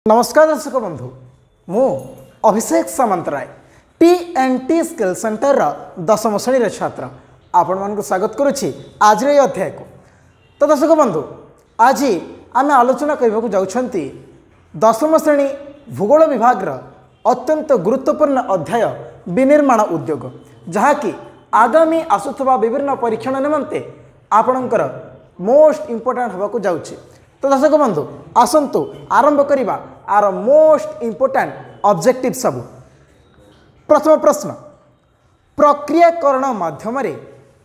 नमस्कार दर्शक बंधु मु अभिषेक सामंतराय टी स्किल सेंटर दशम श्रेणी छात्र आपण मान स्वागत करुच्ची आज अध्याय को। तो दर्शक बंधु आज आम आलोचना करने जाऊँगी दशम श्रेणी भूगोल विभाग अत्यंत गुरुत्वपूर्ण अध्याय विनिर्माण उद्योग जहाँकि आगामी आसुवा विभिन्न परीक्षण निमंते आपणकर मोस्ट इम्पोर्टाट होगा जाऊँगी। तो दर्शक बंधु आसतु आरंभ करवा आर मोस्ट इम्पोर्टाट ऑब्जेक्टिव सब। प्रथम प्रश्न, प्रक्रियाकरण माध्यम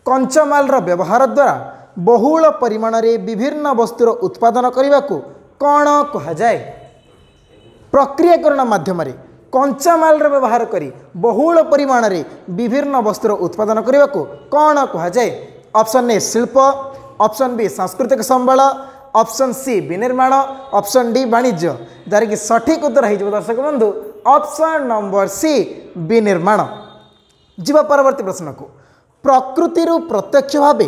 कंचामाल व्यवहार द्वारा बहुल परिमाण रे विभिन्न वस्तुर उत्पादन करने को कौन कहुए? प्रक्रियाकरण माध्यम कंचामाल व्यवहार करी बहुल परिमाण रे विभिन्न वस्तुर उत्पादन करने को कौन कहुए? ऑप्शन ए शिल्प, ऑप्शन बी सांस्कृतिक संबल, ऑप्शन सी विनिर्माण, ऑप्शन डी वाणिज्य। जार कि सठिक उत्तर हो दर्शक बंधु ऑप्शन नंबर सी विनिर्माण। जीवा परवर्ती प्रश्न को, प्रकृति प्रत्यक्ष भाव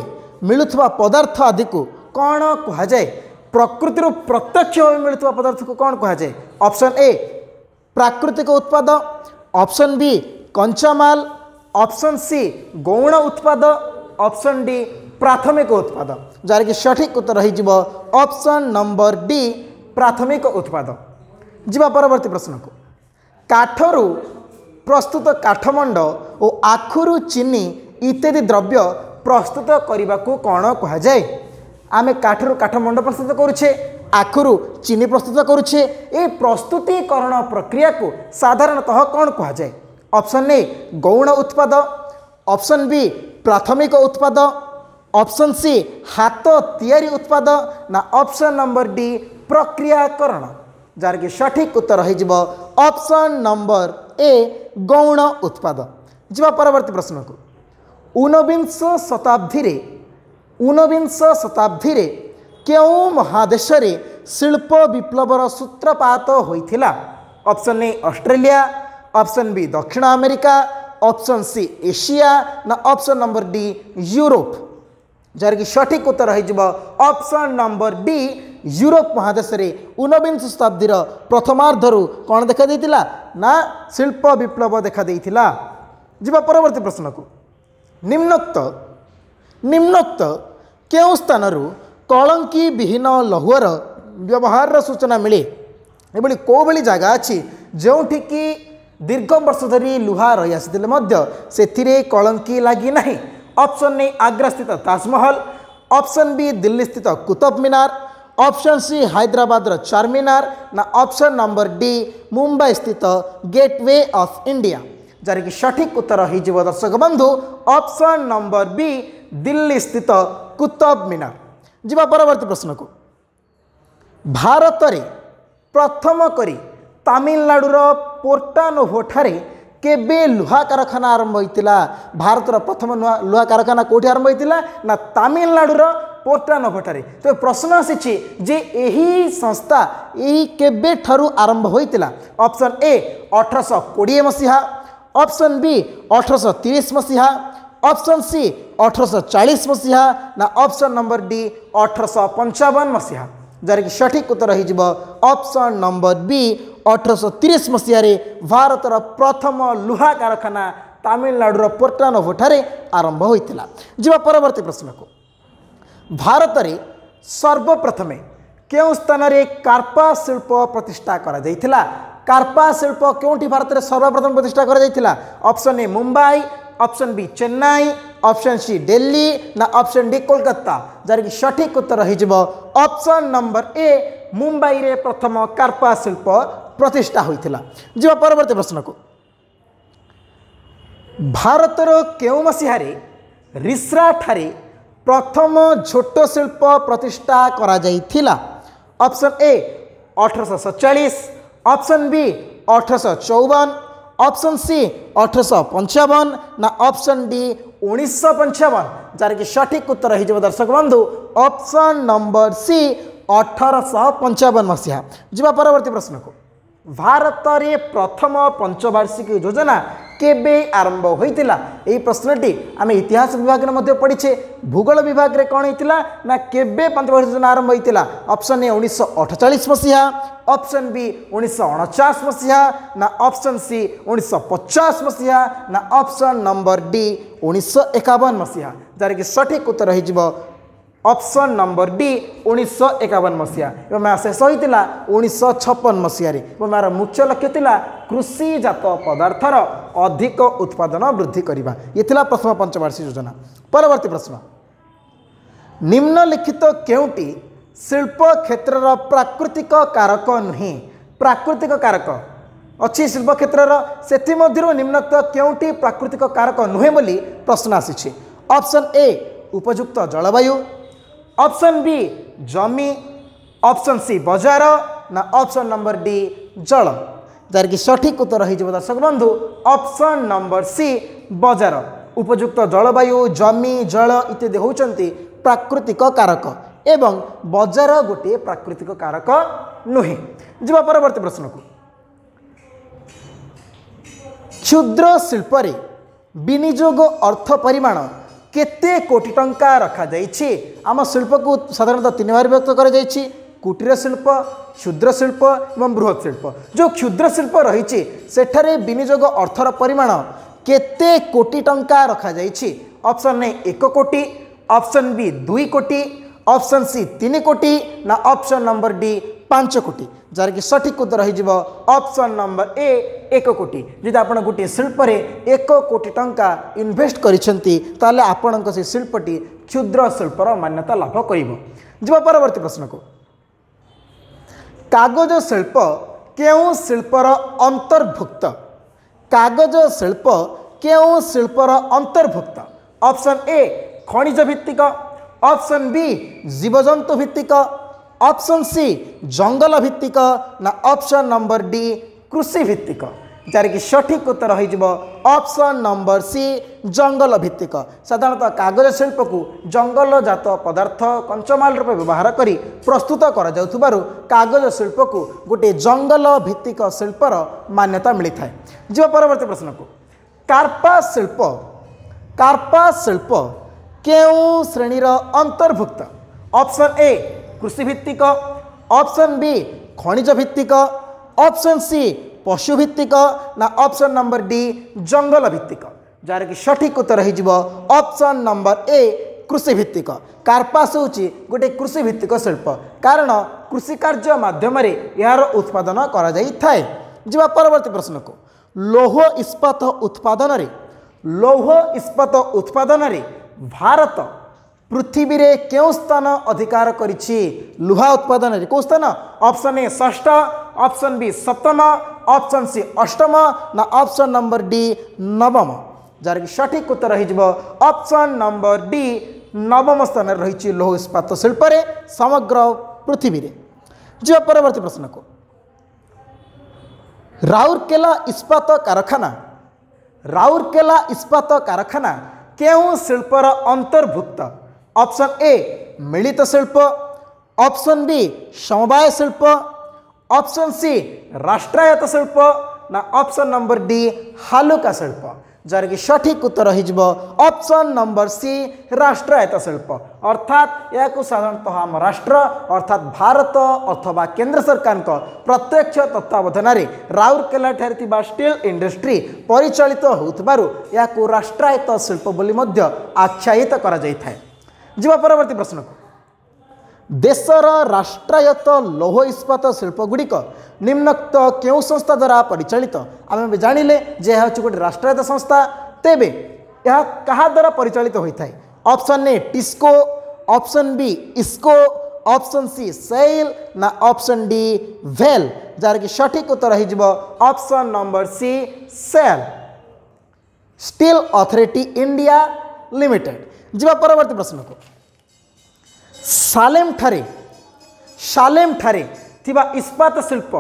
मिलुवा पदार्थ आदि को कौन कहुए? प्रकृति प्रत्यक्ष भाव मिलुवा पदार्थ को कौन कहुए? ऑप्शन ए प्राकृतिक उत्पाद, ऑप्शन बी कंचामाल, ऑप्शन सी गौण उत्पाद, ऑप्शन डी प्राथमिक उत्पाद। जार कि सठिक उत्तर हो ऑप्शन नंबर डी प्राथमिक उत्पाद। जीवा परवर्ती प्रश्न को, काठरू प्रस्तुत काठमंड और आखुरु चीनी इत्यादि द्रव्य प्रस्तुत करने को कौन कहुए? आमे काठरू काठमंड प्रस्तुत करुचे, आखुरु चीनी प्रस्तुत करुचे, ये प्रस्तुतिकरण प्रक्रिया को साधारणतः कौन कहुए? ऑप्शन ए गौण उत्पाद, ऑप्शन बी प्राथमिक उत्पाद, ऑप्शन सी हाथ तियारी उत्पाद ना ऑप्शन नंबर डी प्रक्रियाकरण। जार कि सठिक उत्तर हो ऑप्शन नंबर ए गौण उत्पाद। जीवा परवर्ती प्रश्न को, ऊनविंश शताब्दी रे क्यों महादेश रे शिल्प विप्लवर सूत्रपात होइथिला? Option A Australia, option B दक्षिण अमेरिका, ऑप्शन सी एशिया ना ऑप्शन नंबर डी यूरोप। जार कि सठिक उत्तर हो ऑप्शन नंबर डी यूरोप महादेश रे ऊनविंश शताब्दी प्रथमार्धरु कौन देखा देइतिला ना शिल्प विप्लव देखा देइतिला। जीवा परवर्ती प्रश्न को, निम्नोक्त केउ स्थानरु कलंकी विहीन लौहर व्यवहार सूचना मिले? एभली कोभली जगह अच्छी जोठी कि दीर्घ वर्ष धरी लुहा रही आसिथिले मध्य सेथिरे कलंकी लागी नाही? ऑप्शन ए आग्रा स्थित ताजमहल, ऑप्शन बी दिल्ली स्थित कुतुब मीनार, ऑप्शन सी हैदराबाद चारमीनार ना ऑप्शन नंबर डी मुंबई स्थित गेटवे ऑफ इंडिया। जार कि सठिक उत्तर हो दर्शक बंधु ऑप्शन नंबर बी दिल्ली स्थित कुतुब मीनार। जीवा परवर्ती प्रश्न को, भारत रे प्रथम करी तमिलनाडुर पोर्टानोभो ठारे केबे लुहा कारखाना आरंभ होइतिला? भारतर प्रथम लुहा कारखाना कोठी आरंभ होइतिला ना तमिलनाडुर पोर्टानोभो ठारे। तो प्रश्न आसी जे एही संस्था एही केबे ठारू आरंभ होइतिला? ऑप्शन ए 1820 मसीहा, ऑप्शन बी 1830 मसीहा, ऑप्शन सी 1840 मसीहा ना ऑप्शन नंबर डी 1855 मसीहा। जार कि सठिक उत्तर हो ऑप्शन नंबर बी 1830 मसीह भारतर प्रथम लुहा कारखाना तमिलनाडुर पोर्टानोभो ठारे आरंभ होइतिला। जीवा परवर्ती प्रश्न को, भारत रे सर्वप्रथमे केउ स्थान रे कार्पा शिल्प प्रतिष्ठा करा जाइतिला? कार्पा शिल्प केउठी भारत रे सर्वप्रथम प्रतिष्ठा करा जाइतिला? Option A Mumbai, option B Chennai, option C Delhi ना ऑप्शन डी कोलकाता। जार कि सठिक उत्तर हो ऑप्शन नंबर ए मुंबई रे प्रथम कार्पा शिल्प प्रतिष्ठा होइतिला। जीवा परवर्ती प्रश्न को, भारतर केउ मसीहारे रिसरा ठारे प्रथम झोट शिल्प प्रतिष्ठा करा जाइतिला? Option A 1847, option B 1854, option C 1855 ना ऑप्शन डी 1955। जार कि सठिक उत्तर हो दर्शक बंधु ऑप्शन नंबर सी 1855 मसीहा। जीवा परवर्ती प्रश्न को, भारत रे प्रथम पंचवार्षिक योजना केबे आरंभ होइतिला एही प्रश्नटी आमे इतिहास विभाग रे मध्ये पढिछे भूगोल विभाग रे कोन होइतिला ना केबे पंचवार्षिक योजना आरंभ होइतिला ऑप्शन ए 1948 मसिहा ऑप्शन बी 1949 मसिहा ना ऑप्शन सी 1950 मसिहा ना ऑप्शन नंबर डी 1951 मसिहा जार कि सठिक उत्तर हो जिवो ऑप्शन नंबर डी 1951 मसिहा एवं मैं शेष होइतिला 1956 मसिहा रे एवं मार मुख्य लक्ष्य थिला कृषिजात पदार्थर अधिक उत्पादन वृद्धि करबा ये थिला प्रथम पंचवार्षिक योजना। परवर्ती प्रश्न निम्नलिखित केउटी शिल्प क्षेत्रर प्राकृतिक कारक नुहे प्राकृतिक कारक अच्छी शिल्प क्षेत्रर सेथि मध्यरु निम्नलिखित केउटी प्राकृतिक कारक नुहे बोली प्रश्न आसीछि। ऑप्शन ए उपयुक्त जलवायु ऑप्शन बी जमी ऑप्शन सी बजार ना ऑप्शन नंबर डी जल जार कि सठिक उत्तर हो दर्शक बंधु ऑप्शन नंबर सी बजार उपयुक्त जलवायु जमी जल इत्यादि होउचंती प्राकृतिक कारक एवं बजार गोटे प्राकृतिक कारक नुहे। जीवा परवर्ती प्रश्न को क्षुद्र शिल्प रे विनियोग अर्थ परिमाण केते कोटी टंका रखा जाइछि आम शिल्प को साधारणतः तीन भाग व्यक्त करा जाइछि कुटीर शिल्प क्षुद्र शिल्प एवं बृहत शिल्प जो क्षुद्र शिल्प रही सेठारे विनियोग अर्थर परिमाण केते कोटी टंका रखा जाइछि ऑप्शन ए 1 कोटी ऑप्शन बी 2 कोटी ऑप्शन सी 3 कोटी ना ऑप्शन नंबर डी 5 कोटी जार कि सठिक उत्तर हो ऑप्शन नंबर ए 1 कोटी जदि आप गोटे शिल्प 1 कोटी टंका इन्वेस्ट करिसेंती ताले आपणक से शिल्पटी क्षुद्र शिल्पर मान्यता लाभ करिवो। जीवा परवर्ती प्रश्न को कागज शिल्प केउ शिल्पर अंतर्भुक्त कागज शिल्प केउ शिल्पर अंतर्भुक्त ऑप्शन ए खनिज भित्तिक ऑप्शन बी जीवजंतु भित्तिक ऑप्शन सी जंगल भित्तिक ना ऑप्शन नंबर डी कृषि भित्तिक जार कि सठिक उत्तर हो ऑप्शन नंबर सी जंगल भित्तिक साधारणतः कागज शिल्प को जंगल जात पदार्थ कंचमाल रूप व्यवहार करी प्रस्तुत करा जाउथबारु कागज शिल्प को गोटे जंगल भित्तिक शिल्पर मान्यता मिली थाए। जो परवर्ती प्रश्न को कार्पा शिल्प केउ श्रेणीर अंतर्भुक्त ऑप्शन ए कृषि भित्तिक ऑप्शन बी खनिज भित्तिक ऑप्शन सी पशु भित्तिक ना ऑप्शन नंबर डी जंगल भित्तिक जार कि सठिक उत्तर हो ऑप्शन नंबर ए कृषि भित्तिक कार्पास होची गोटे कृषि भित्तिक शिल्प कारण कृषि कार्य माध्यम यार उत्पादन करा जाई थाए। जीवा परवर्ती प्रश्न को लौह इस्पात उत्पादन रे भारत पृथ्वी रे केउ स्थान अधिकार करिछि लुहा उत्पादन रे को स्थान option A 6 option B 7 option C 8 ना ऑप्शन नंबर डी 9 जार कि सठिक उत्तर हो ऑप्शन नंबर डी 9 स्थान रही लौह इस्पात शिल्प रे समग्र पृथ्वी रे। जो परवर्ती प्रश्न को राउरकेला इस्पात कारखाना केउ शिल्पर अंतर्भुक्त ऑप्शन ए मिलित शिल्प ऑप्शन बी समवाय शिल्प ऑप्शन सी राष्ट्रायत्त शिल्प ना ऑप्शन नंबर डी हालुका शिल्प जार कि सठिक उत्तर हो ऑप्शन नंबर सी राष्ट्रायत्त शिल्प अर्थात या साधारणतः आम राष्ट्र अर्थात भारत अथवा केंद्र सरकार प्रत्यक्ष तत्वावधान राउरकेला ठारे स्टील इंडस्ट्री परिचालित होउथबारु या राष्ट्रायत्त शिल्प बोली मध्य आख्यायित करा जाय थाए। जीवा परवर्ती प्रश्न को देशर राष्ट्रायत्त लौह इस्पात शिल्प गुड़िक निम्नलिखित केउ संस्था द्वारा परिचालित आम जानिले जे यह गोटे राष्ट्रायत्त संस्था तेबे यह कहा द्वारा परिचालित होता है option A TISCO option B IISCO option C SAIL ना ऑप्शन डी वेल जार कि सठिक उत्तर हो option number C SAIL steel authority India limited. जीवा परवर्ती प्रश्न को सालेम ठारे थिबा इस्पात शिल्प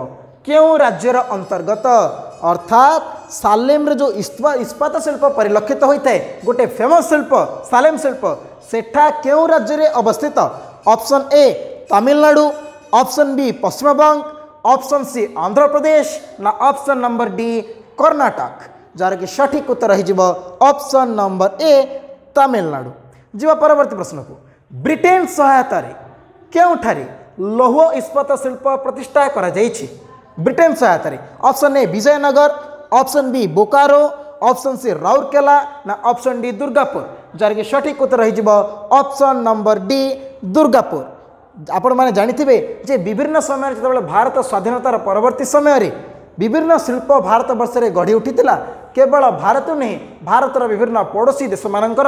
क्यों राज्यर अंतर्गत अर्थात सालेम रे जो इस्पात शिल्प परिलक्षित होता है गोटे फेमस शिल्प सालेम शिल्प सेठा क्यों राज्य रे अवस्थित option A Tamil Nadu option B Paschim Banga option C Andhra Pradesh ना ऑप्शन नंबर डी कर्नाटक जार कि सठिक उत्तर हो ऑप्शन नंबर ए तमिलनाडु। जीवा परवर्ती प्रश्न को ब्रिटेन सहायता केउठारे लौह इस्पात शिल्प प्रतिष्ठा करा जाइछि। ब्रिटेन सहायता option A Vijayanagar, option B Bokaro, option C Rourkela ना ऑप्शन डी दुर्गापुर। जार कि सठिक उत्तर हो ऑप्शन नंबर डी दुर्गापुर। आपण माने जानिथिबे जे विभिन्न समय जब भारत स्वाधीनतार परवर्ती समय विभिन्न शिल्प भारत वर्ष में गढ़ी उठीला। केवल भारत नहीं भारतर विभिन्न पड़ोशी देश मानकर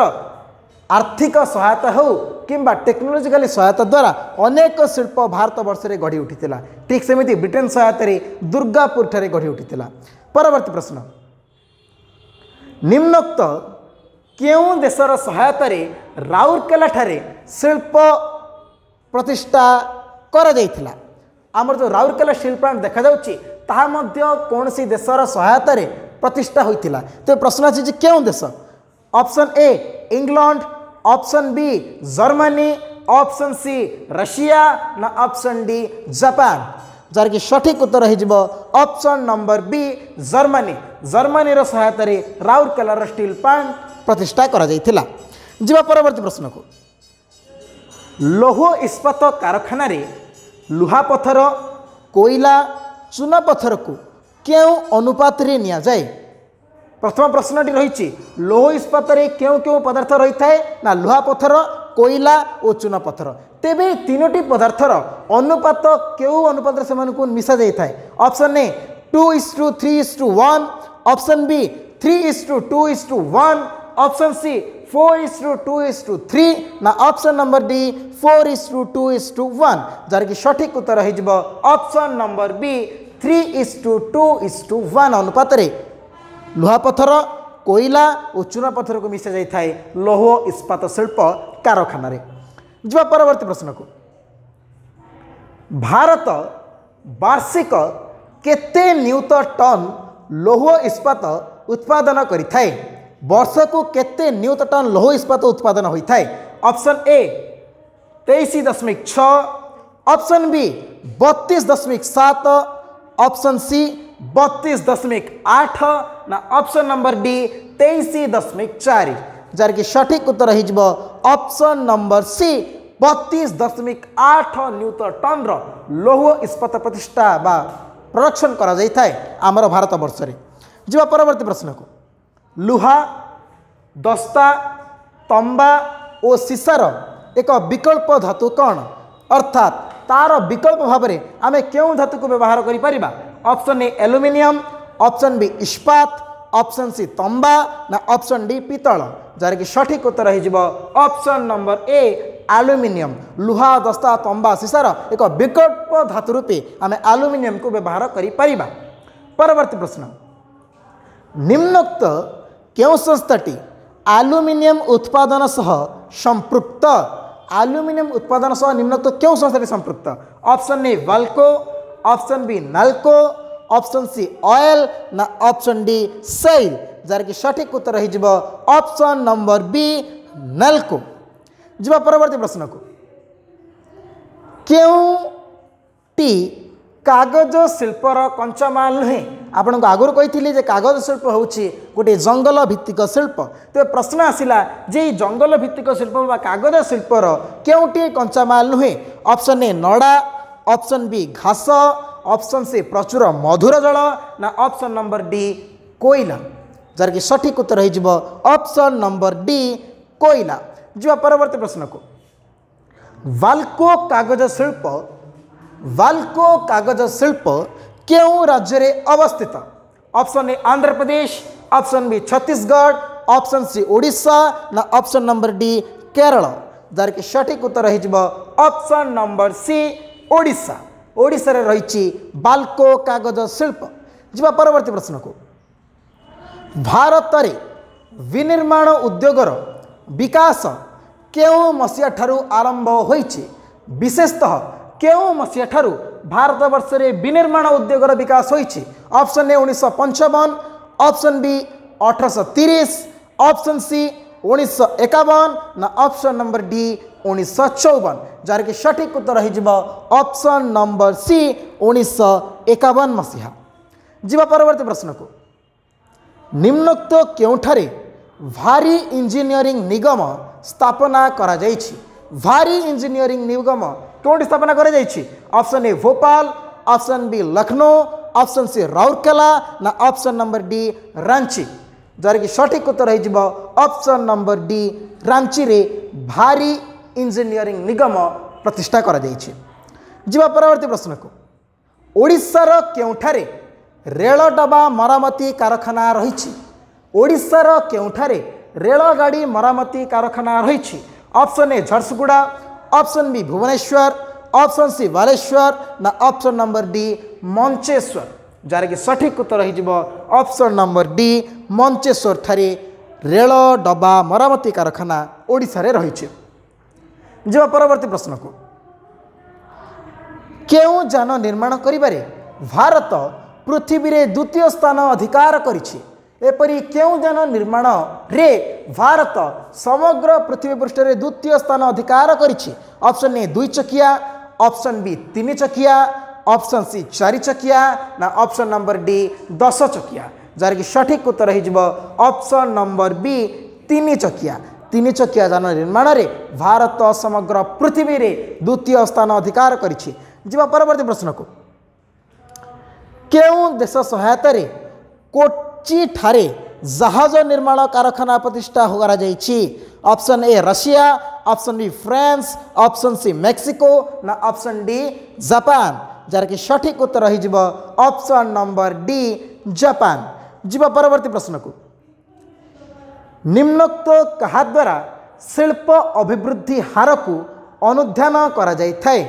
आर्थिक सहायता हो किंबा टेक्नोलोजिकल सहायता द्वारा अनेक शिल्प भारत वर्ष में गढ़ी उठीला। ठीक सेमिति ब्रिटेन सहायता दुर्गापुर ठारे गढ़ी उठीला। परवर्ती प्रश्न निम्नोक्त केउं देशर सहायता राउरकेला ठारे शिल्प प्रतिष्ठा करा जाइथिला। आमर जो राउरकेला स्टील प्लांट देखा जाउची ताहा मध्य कौनसी देशर सहायता प्रतिष्ठा होइथिला। तो प्रश्न अछि जे केउं देश? Option A England, option B Germany, option C Russia ना ऑप्शन डी जापान। जार कि सठिक उत्तर हो option number B Germany. Germany रो सहायता राउरकेला स्टील प्लांट प्रतिष्ठा करा जाइथिला। जीवा परवर्ती प्रश्न को लौह इस्पात कारखाना लुहा पत्थर, कोयला, चूना पत्थर को क्यों अनुपात रे निया जाए? प्रथम प्रश्नटी रही लौह इस्पात क्यों क्यों पदार्थ रही थाए ना लुहा पत्थर, कोयला और चूना पत्थर। तेबे तीनोटी पदार्थर अनुपात क्यों अनुपात से मिसा जाए थाए? Option A 2:3:1, option B 3:2:1, option C 4:2:3 ना ऑप्शन नंबर डी 4:2:1। जार कि सठिक उत्तर हो ऑप्शन नंबर बी 3:2:1 अनुपात लुहा पत्थर, कोयला और चूना पत्थर को मिसा जाए लौह इस्पात शिल्प कारखाना। जा परवर्ती प्रश्न को भारत वार्षिक केते नियुत टन लौह इस्पात उत्पादन करिथाए? वर्ष को केते नियुत टन लौह इस्पात उत्पादन होता है? Option A 23.6, option B 32.7, option C 32.8 ना ऑप्शन नंबर डी 23.4। जार कि सठिक उत्तर हो ऑप्शन नंबर सी 32.8 नियुत टन लौह इस्पात प्रतिष्ठा बा प्रोडक्शन करा जाइथाए आमर भारत वर्ष में। जा परवर्ती प्रश्न को लुहा, दस्ता, तंबा और सीसार एक विकल्प धातु कौन? अर्थात तार विकल्प भाव में आम क्यों धातु को व्यवहार करें? Option A aluminium, option B इस्पात, ऑप्शन सी तंबा ना ऑप्शन डी पितल। जार कि सठिक उत्तर हो ऑप्शन नंबर ए एल्युमिनियम। लुहा, दस्ता, तंबा, सीसार एक विकल्प धातु रूपे आम एल्युमिनियम को व्यवहार करें। परवर्ती प्रश्न निम्नोक्त क्यों संस्थाटी एल्युमिनियम उत्पादन सह संपृक्त? एल्युमिनियम उत्पादन सह निम्नोक्त क्यों संस्थाटी संपृक्त? ऑप्शन ए वाल्को, option B NALCO, option C oil ना ऑप्शन डी सेल। जार कि सठिक उत्तर हो ऑप्शन नंबर बी नाल्को। जा परवर्ती प्रश्न को क्यों टी कागज शिल्पर कंचामाल नुहे? आपन को आगुरी कही कागज शिल्प हूँ गोटे जंगल भित्तिक शिल्प। तो प्रश्न आसला जे जंगल भित्तिक शिल्प बा कागज शिल्पर क्योंटी कंचामाल नुहे? Option A Nadda, option B घास, ऑप्शन सी प्रचुर मधुर जल ना ऑप्शन नंबर डी कोयला। जार कि सठिक उत्तर हो ऑप्शन नंबर डी कोयला। जो परवर्ती प्रश्न को वाल्को कागज शिल्प क्यों राज्य में अवस्थित? Option A Andhra Pradesh, option B Chhattisgarh, option C Odisha ना ऑप्शन नंबर डी केरल। जार कि सठिक उत्तर हो option number C Odisha. Odisha रे रही बाल्को कागज शिल्प। जा परवर्ती प्रश्न को भारत में विनिर्माण उद्योगर विकास क्यों मसीहा ठारू आरंभ होइछि? विशेषतः क्यों मसीहा ठारू भारत वर्ष में विनिर्माण उद्योगर विकास होइछि? Option A 1955, option B 1830, option C 1951 ना ऑप्शन नंबर डी 1954। जार कि सठिक उत्तर हो ऑप्शन नंबर सी 1951 मसीहा। जा परवर्ती प्रश्न को निम्नोक्त केउठारे भारी इंजीनियरिंग निगम स्थापना करा जाइछि। भारी इंजीनियरिंग निगम कोठी स्थापना करा जाइछि? Option A Bhopal, option B Lucknow, option C Rourkela ना ऑप्शन नंबर डी रांची। जार कि सठिक उत्तर हो ऑप्शन नंबर डी रांची रे भारी इंजीनियरिंग निगम प्रतिष्ठा करा जाइछि। जीवा परवर्ती प्रश्न को, ओडिशार केउठारे रेल डबा मरामती कारखाना रही? ओडिशार केउठारे रेल गाड़ी मरामती कारखाना रही? Option A Jharsuguda, option B Bhubaneswar, option C Baleshwar ना ऑप्शन नंबर डी मंचेश्वर। जार कि सठिक उत्तर हो ऑप्शन नंबर डी मंचेश्वर ठारे रेल डबा मरामती कारखाना ओडिशा रे रही। जब परवर्ती प्रश्न को, केउ जान निर्माण करिबारे भारत पृथ्वी रे द्वितीय स्थान अधिकार करिछि? एपरि केउ जान निर्माण रे भारत समग्र पृथ्वी पृष्ठ रे द्वितीय स्थान अधिकार करिछि? ऑप्शन ए 2 चकिया, ऑप्शन बी 3 चकिया, ऑप्शन सी 4 चकिया ना ऑप्शन नंबर डी 10 चकिया। जार कि सठिक उत्तर हो ऑप्शन नंबर बी 3 चकिया। 3 चकिया जान निर्माण रे भारत समग्र पृथ्वी रे द्वितीय स्थान अधिकार करिछि। जीवा परवर्ती प्रश्न को, केउ देश सहायता रे कोच्चि ठारे जहाज निर्माण कारखाना प्रतिष्ठा करा जाइछि? Option A Russia, option B France, option C Mexico ना ऑप्शन डी जापान। जार कि सठिक उत्तर हो ऑप्शन नंबर डी जापान। जीवा परवर्ती प्रश्न को, निम्नोक्त कहा द्वारा शिल्प अभिवृद्धि हार को अनुध्यान करा जाइथाय?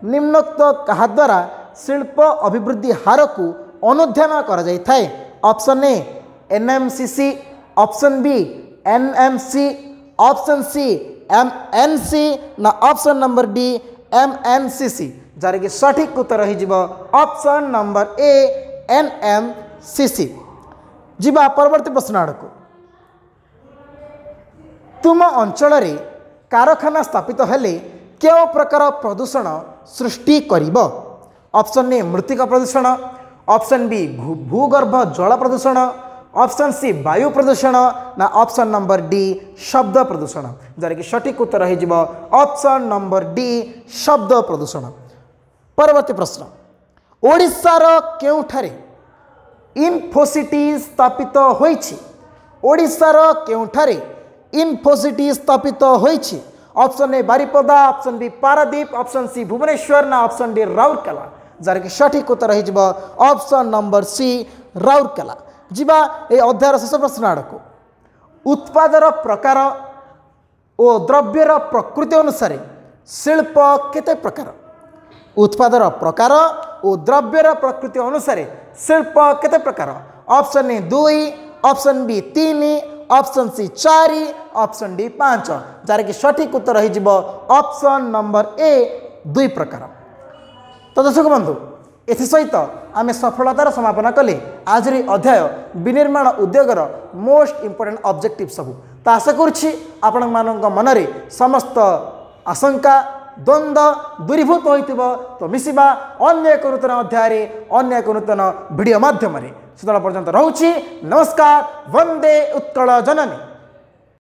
निम्नोक्त कहा द्वारा शिल्प अभिवृद्धि हार को अनुध्यान करा जाइथाय? Option A NMCC, option B NMC, option C MNC ना ऑप्शन नंबर डी एमएनसीसी। जार कि सठिक उत्तर हो ऑप्शन नंबर ए एनएमसीसी। जीवा परवर्ती प्रश्न आड़ को, तुम अंचल रे कारखाना स्थापित हेले केउ प्रकार प्रदूषण सृष्टि करिब? ऑप्शन ए मृत्तिका प्रदूषण, ऑप्शन बी भूगर्भ जल प्रदूषण, ऑप्शन सी वायु प्रदूषण ना ऑप्शन नंबर डी शब्द प्रदूषण। जार कि सठिक उत्तर हो ऑप्शन नंबर डी शब्द प्रदूषण। परवर्ती प्रश्न, ओडिशार केउठारे इन्फोसिटी स्थापित होइछि? ओडिशार केउठारे इन्फोसिटी स्थापित होइछि? Option A Baripada, option B Paradip, option C Bhubaneswar ना ऑप्शन डी राउरकेला। जार कि सठिक उत्तर हो ऑप्शन नंबर सी राउरकेला। जीवा ए अध्यायर शेष प्रश्न आड़ को, उत्पादर प्रकार ओ द्रव्यर प्रकृति अनुसार शिल्प केते प्रकार? उत्पादर प्रकार और द्रव्यर प्रकृति अनुसार शिल्प केते प्रकार? Option A 2, option B 3, option C 4, option D 5। जार कि सठिक उत्तर हो ऑप्शन नंबर ए 2 प्रकार। तो दर्शक बंधु, एसहित आम सफलतार समापन कले आज अध्याय विनिर्माण उद्योगर मोस्ट इंपोर्टेंट ऑब्जेक्टिव सबू। तो आशा करुच्ची आपण मन में समस्त आशंका द्वंद्व दूरीभूत हो। तो मिसिबा अन्य एक नूतन अध्याय अन्य एक नूतन वीडियो माध्यम से पर्यंत रोची। नमस्कार। वंदे उत्कल जननी।